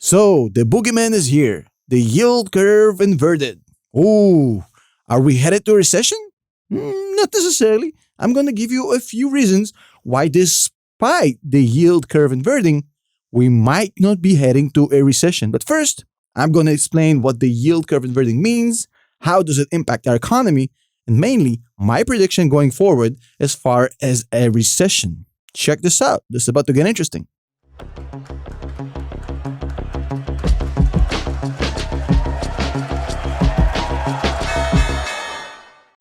So, the boogeyman is here. The yield curve inverted. Ooh, are we headed to a recession? Not necessarily. I'm going to give you a few reasons why, despite the yield curve inverting, we might not be heading to a recession. But first, I'm going to explain what the yield curve inverting means, how does it impact our economy, and mainly my prediction going forward as far as a recession. Check this out. This is about to get interesting.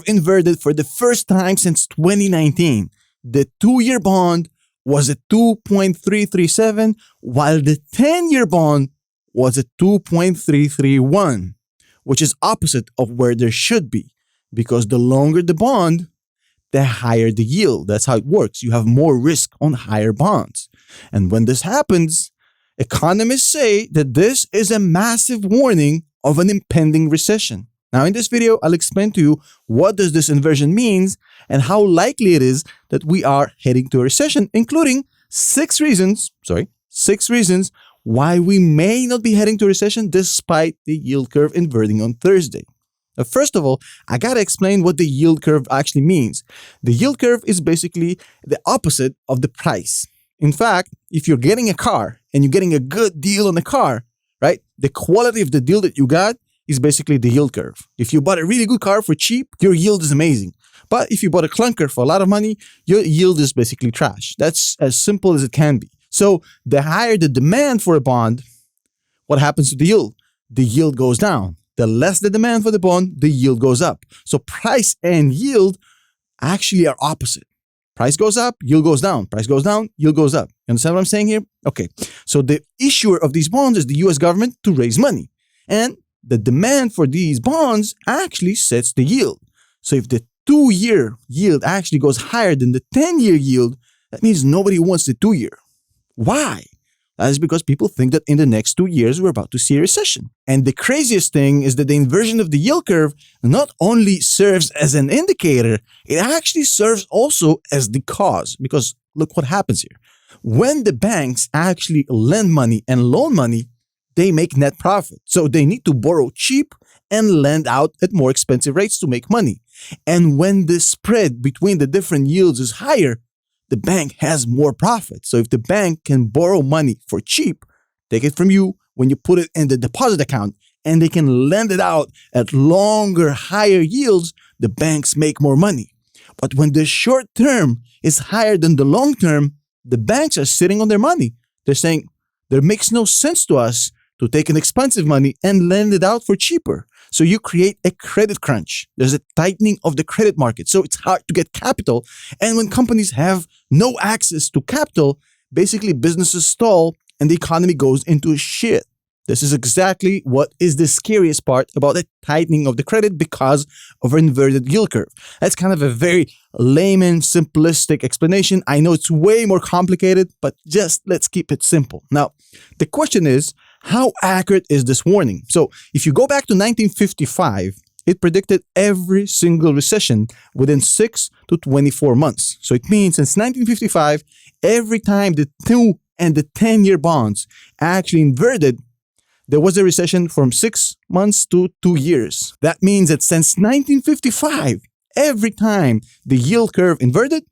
Inverted for the first time since 2019. The 2-year bond was at 2.337, while the 10-year bond was at 2.331, which is opposite of where there should be, because the longer the bond, the higher the yield. That's how it works. You have more risk on higher bonds. And when this happens, economists say that this is a massive warning of an impending recession. Now, in this video, I'll explain to you what does this inversion means and how likely it is that we are heading to a recession, including six reasons why we may not be heading to a recession despite the yield curve inverting on Thursday. First of all, I gotta explain what the yield curve actually means. The yield curve is basically the opposite of the price. In fact, if you're getting a car and you're getting a good deal on the car, right? The quality of the deal that you got is basically the yield curve. If you bought a really good car for cheap, your yield is amazing. But if you bought a clunker for a lot of money, your yield is basically trash. That's as simple as it can be. So the higher the demand for a bond, what happens to the yield? The yield goes down. The less the demand for the bond, the yield goes up. So price and yield actually are opposite. Price goes up, yield goes down. Price goes down, yield goes up. You understand what I'm saying here? Okay. So the issuer of these bonds is the US government to raise money. And the demand for these bonds actually sets the yield. So if the 2-year yield actually goes higher than the 10-year yield, that means nobody wants the 2-year. Why? That is because people think that in the next 2 years, we're about to see a recession. And the craziest thing is that the inversion of the yield curve not only serves as an indicator, it actually serves also as the cause. Because look what happens here. When the banks actually lend money and loan money, they make net profit. So they need to borrow cheap and lend out at more expensive rates to make money. And when the spread between the different yields is higher, the bank has more profit. So if the bank can borrow money for cheap, take it from you when you put it in the deposit account, and they can lend it out at longer, higher yields, the banks make more money. But when the short term is higher than the long term, the banks are sitting on their money. They're saying, there makes no sense to us to take an expensive money and lend it out for cheaper. So you create a credit crunch. There's a tightening of the credit market. So it's hard to get capital. And when companies have no access to capital, basically businesses stall and the economy goes into shit. This is exactly what is the scariest part about the tightening of the credit because of an inverted yield curve. That's kind of a very layman, simplistic explanation. I know it's way more complicated, but just let's keep it simple. Now, the question is, how accurate is this warning? So if you go back to 1955, it predicted every single recession within 6 to 24 months. So it means since 1955, every time the 2 and the 10-year bonds actually inverted, there was a recession from 6 months to 2 years. That means that since 1955, every time the yield curve inverted,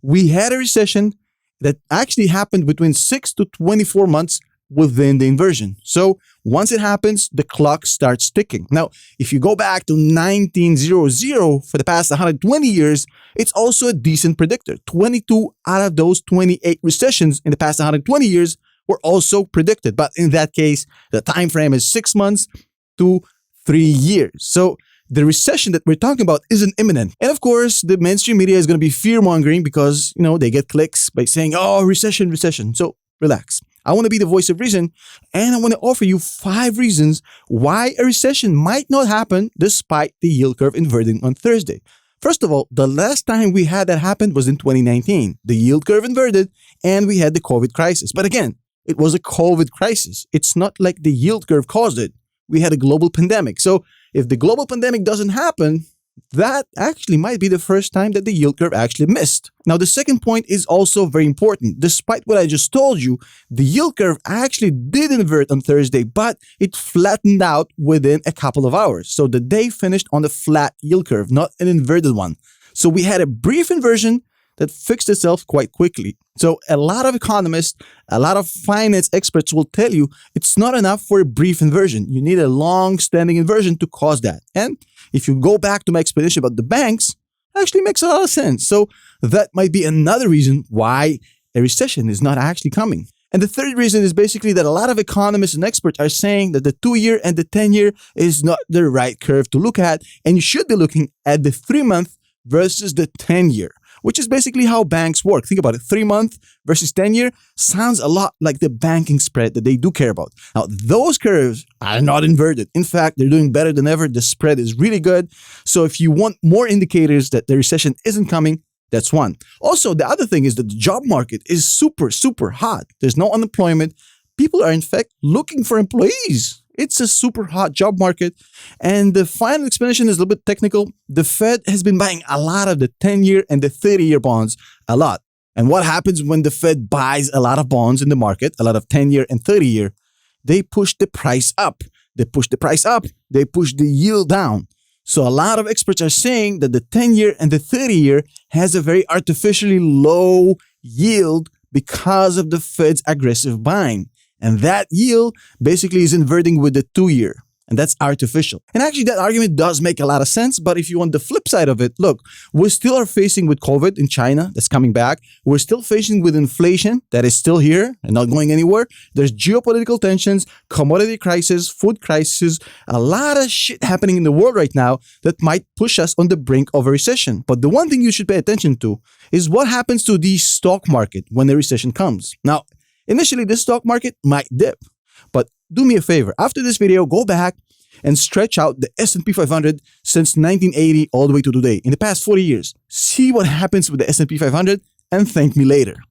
we had a recession that actually happened between 6 to 24 months within the inversion. So once it happens, the clock starts ticking. Now, if you go back to 1900 for the past 120 years, it's also a decent predictor. 22 out of those 28 recessions in the past 120 years were also predicted. But in that case, the time frame is 6 months to 3 years. So the recession that we're talking about isn't imminent. And of course, the mainstream media is going to be fear-mongering because, they get clicks by saying, oh, recession. So relax. I want to be the voice of reason, and I want to offer you 5 reasons why a recession might not happen despite the yield curve inverting on Thursday. First of all, the last time we had that happen was in 2019. The yield curve inverted, and we had the COVID crisis. But again, it was a COVID crisis. It's not like the yield curve caused it. We had a global pandemic. So if the global pandemic doesn't happen, that actually might be the first time that the yield curve actually missed. Now, the second point is also very important. Despite what I just told you, the yield curve actually did invert on Thursday, but it flattened out within a couple of hours. So the day finished on a flat yield curve, not an inverted one. So we had a brief inversion that fixed itself quite quickly. So a lot of economists, a lot of finance experts will tell you it's not enough for a brief inversion. You need a long-standing inversion to cause that. And if you go back to my explanation about the banks, it actually makes a lot of sense. So that might be another reason why a recession is not actually coming. And the third reason is basically that a lot of economists and experts are saying that the 2-year and the 10-year is not the right curve to look at, and you should be looking at the 3-month versus the 10-year. Which is basically how banks work. Think about it. 3-month versus 10-year sounds a lot like the banking spread that they do care about. Now, those curves are not inverted. In fact, they're doing better than ever. The spread is really good. So if you want more indicators that the recession isn't coming, that's one. Also, the other thing is that the job market is super, super hot. There's no unemployment. People are, in fact, looking for employees. It's a super hot job market. And the final explanation is a little bit technical. The Fed has been buying a lot of the 10-year and the 30-year bonds, a lot. And what happens when the Fed buys a lot of bonds in the market, a lot of 10-year and 30-year? They push the price up. They push the price up. They push the yield down. So a lot of experts are saying that the 10-year and the 30-year has a very artificially low yield because of the Fed's aggressive buying. And that yield basically is inverting with the 2-year. And that's artificial. And actually, that argument does make a lot of sense. But if you want the flip side of it, look, we still are facing with COVID in China that's coming back. We're still facing with inflation that is still here and not going anywhere. There's geopolitical tensions, commodity crisis, food crisis, a lot of shit happening in the world right now that might push us on the brink of a recession. But the one thing you should pay attention to is what happens to the stock market when the recession comes. Now, initially, the stock market might dip. But do me a favor, after this video, go back and stretch out the S&P 500 since 1980 all the way to today, in the past 40 years. See what happens with the S&P 500 and thank me later.